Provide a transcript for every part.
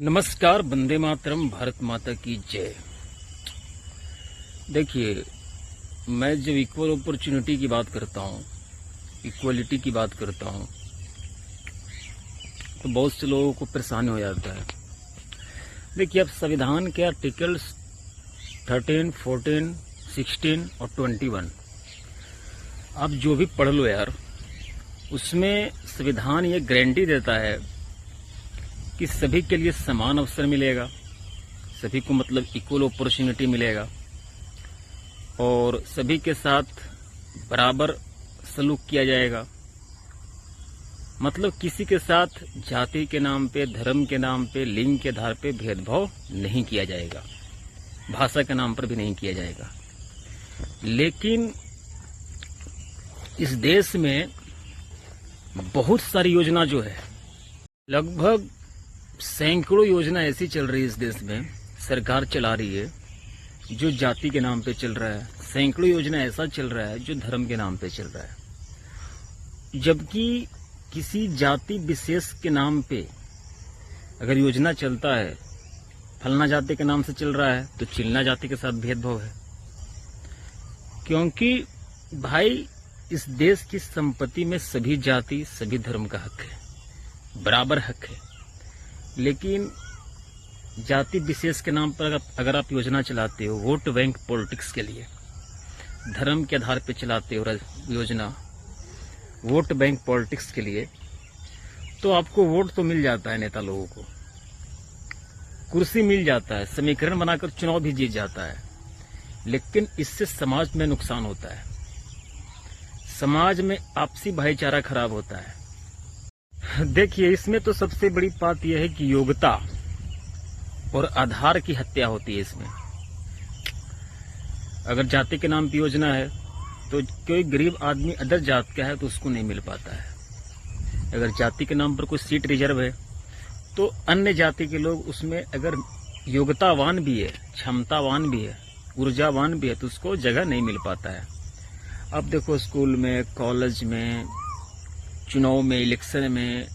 नमस्कार, वंदे मातरम, भारत माता की जय। देखिए, मैं जब इक्वल अपॉर्चुनिटी की बात करता हूँ, इक्वलिटी की बात करता हूँ, तो बहुत से लोगों को परेशानी हो जाता है। देखिए, अब संविधान के आर्टिकल्स 13, 14, 16 और 21 आप जो भी पढ़ लो यार, उसमें संविधान ये गारंटी देता है कि सभी के लिए समान अवसर मिलेगा, सभी को मतलब इक्वल अपॉर्चुनिटी मिलेगा और सभी के साथ बराबर सलूक किया जाएगा। मतलब किसी के साथ जाति के नाम पे, धर्म के नाम पे, लिंग के आधार पे भेदभाव नहीं किया जाएगा, भाषा के नाम पर भी नहीं किया जाएगा। लेकिन इस देश में बहुत सारी योजना जो है, लगभग सैकड़ों योजना ऐसी चल रही है इस देश में, सरकार चला रही है, जो जाति के नाम पे चल रहा है। सैकड़ों योजना ऐसा चल रहा है जो धर्म के नाम पे चल रहा है। जबकि किसी जाति विशेष के नाम पे अगर योजना चलता है, फलना जाति के नाम से चल रहा है, तो चिलना जाति के साथ भेदभाव है। क्योंकि भाई, इस देश की संपत्ति में सभी जाति, सभी धर्म का हक है, बराबर हक है। लेकिन जाति विशेष के नाम पर अगर आप योजना चलाते हो, वोट बैंक पॉलिटिक्स के लिए, धर्म के आधार पर चलाते हो योजना, वोट बैंक पॉलिटिक्स के लिए, तो आपको वोट तो मिल जाता है, नेता लोगों को कुर्सी मिल जाता है, समीकरण बनाकर चुनाव भी जीत जाता है। लेकिन इससे समाज में नुकसान होता है, समाज में आपसी भाईचारा खराब होता है। देखिए, इसमें तो सबसे बड़ी बात यह है कि योग्यता और आधार की हत्या होती है इसमें। अगर जाति के नाम पर योजना है तो कोई गरीब आदमी अदर जात का है तो उसको नहीं मिल पाता है। अगर जाति के नाम पर कोई सीट रिजर्व है तो अन्य जाति के लोग उसमें अगर योग्यतावान भी है, क्षमतावान भी है, ऊर्जावान भी है, तो उसको जगह नहीं मिल पाता है। अब देखो, स्कूल में, कॉलेज में, चुनाव में, इलेक्शन में,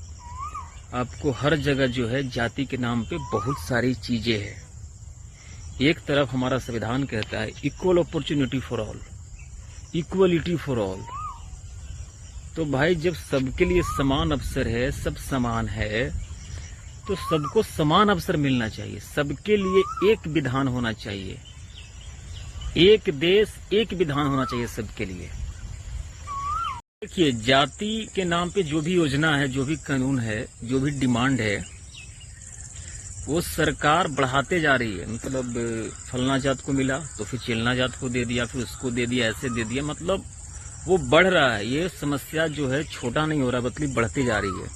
आपको हर जगह जो है जाति के नाम पे बहुत सारी चीजें हैं। एक तरफ हमारा संविधान कहता है equal opportunity for all, equality for all. तो भाई, जब सबके लिए समान अवसर है, सब समान है, तो सबको समान अवसर मिलना चाहिए। सबके लिए एक विधान होना चाहिए, एक देश एक विधान होना चाहिए सबके लिए। देखिए, जाति के नाम पे जो भी योजना है, जो भी कानून है, जो भी डिमांड है, वो सरकार बढ़ाते जा रही है। मतलब फलना जात को मिला तो फिर चिलना जात को दे दिया, फिर उसको दे दिया, ऐसे दे दिया। मतलब वो बढ़ रहा है। ये समस्या जो है छोटा नहीं हो रहा, बल्कि बढ़ती जा रही है।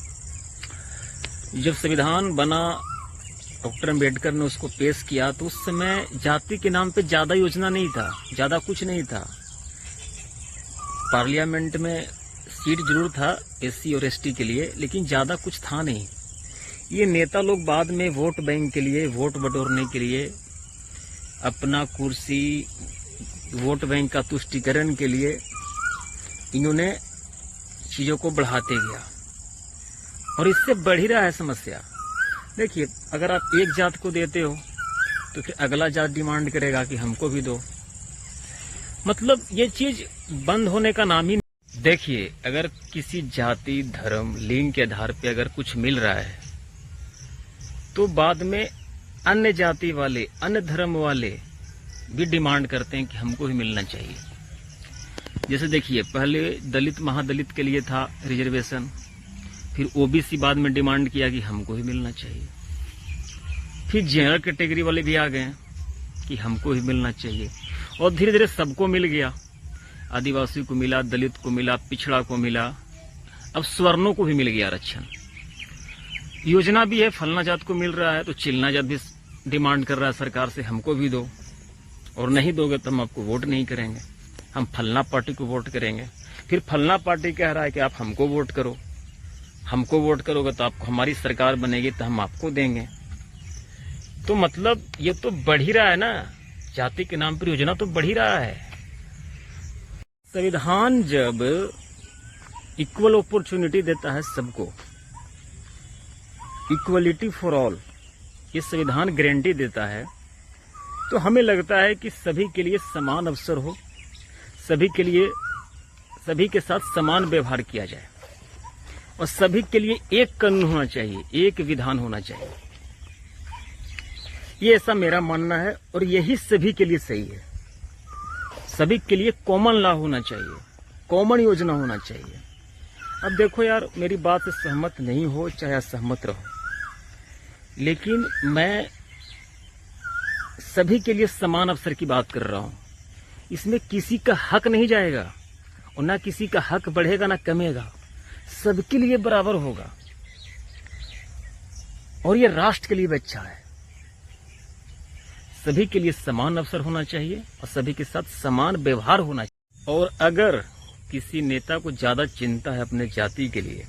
जब संविधान बना, डॉक्टर अम्बेडकर ने उसको पेश किया, तो उस समय जाति के नाम पे ज्यादा योजना नहीं था, ज्यादा कुछ नहीं था। पार्लियामेंट में सीट जरूर था एससी और एसटी के लिए, लेकिन ज्यादा कुछ था नहीं। ये नेता लोग बाद में वोट बैंक के लिए, वोट बटोरने के लिए, अपना कुर्सी, वोट बैंक का तुष्टीकरण के लिए इन्होंने चीजों को बढ़ाते गया और इससे बढ़ ही रहा है समस्या। देखिए, अगर आप एक जात को देते हो तो फिर अगला जात डिमांड करेगा कि हमको भी दो। मतलब ये चीज बंद होने का नाम ही नहीं। देखिए, अगर किसी जाति, धर्म, लिंग के आधार पे अगर कुछ मिल रहा है, तो बाद में अन्य जाति वाले, अन्य धर्म वाले भी डिमांड करते हैं कि हमको भी मिलना चाहिए। जैसे देखिए, पहले दलित, महादलित के लिए था रिजर्वेशन, फिर ओबीसी बाद में डिमांड किया कि हमको भी मिलना चाहिए। फिर जनरल कैटेगरी वाले भी आ गए कि हमको भी मिलना चाहिए, और धीरे धीरे सबको मिल गया। आदिवासी को मिला, दलित को मिला, पिछड़ा को मिला, अब स्वर्णों को भी मिल गया आरक्षण। योजना भी है, फलना जात को मिल रहा है तो चिलना जात भी डिमांड कर रहा है सरकार से, हमको भी दो, और नहीं दोगे तो हम आपको वोट नहीं करेंगे, हम फलना पार्टी को वोट करेंगे। फिर फलना पार्टी कह रहा है कि आप हमको वोट करो, हमको वोट करोगे तो आपको हमारी सरकार बनेगी तो हम आपको देंगे। तो मतलब ये तो बढ़ ही रहा है ना, जाति के नाम पर योजना तो बढ़ ही रहा है। संविधान जब इक्वल अपॉर्चुनिटी देता है सबको, इक्वलिटी फॉर ऑल, ये संविधान गारंटी देता है, तो हमें लगता है कि सभी के लिए समान अवसर हो, सभी के साथ समान व्यवहार किया जाए और सभी के लिए एक कानून होना चाहिए, एक विधान होना चाहिए। ये ऐसा मेरा मानना है और यही सभी के लिए सही है। सभी के लिए कॉमन लॉ होना चाहिए, कॉमन योजना होना चाहिए। अब देखो यार, मेरी बात से सहमत नहीं हो चाहे असहमत रहो, लेकिन मैं सभी के लिए समान अवसर की बात कर रहा हूं। इसमें किसी का हक नहीं जाएगा और ना किसी का हक बढ़ेगा ना कमेगा, सबके लिए बराबर होगा और ये राष्ट्र के लिए भी अच्छा है। सभी के लिए समान अवसर होना चाहिए और सभी के साथ समान व्यवहार होना चाहिए। और अगर किसी नेता को ज्यादा चिंता है अपने जाति के लिए,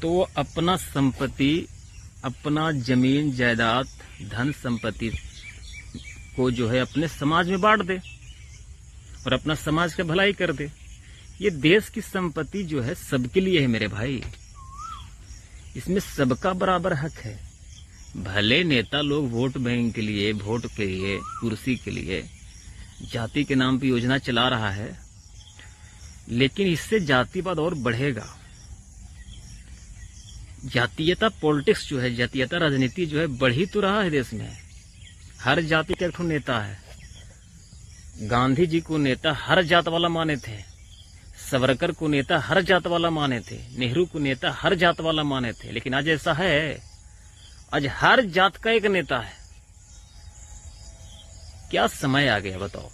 तो वो अपना संपत्ति, अपना जमीन जायदाद, धन संपत्ति को जो है अपने समाज में बांट दे और अपना समाज का भलाई कर दे। ये देश की संपत्ति जो है सबके लिए है मेरे भाई, इसमें सबका बराबर हक है। भले नेता लोग वोट बैंक के लिए, वोट के लिए, कुर्सी के लिए जाति के नाम पर योजना चला रहा है, लेकिन इससे जातिवाद और बढ़ेगा। जातीयता पॉलिटिक्स जो है, जातीयता राजनीति जो है बढ़ ही तो रहा है देश में। हर जाति का एक ठो नेता है। गांधी जी को नेता हर जात वाला माने थे, सावरकर को नेता हर जात वाला माने थे, नेहरू को नेता हर जात वाला माने थे। लेकिन आज ऐसा है, आज हर जात का एक नेता है। क्या समय आ गया बताओ।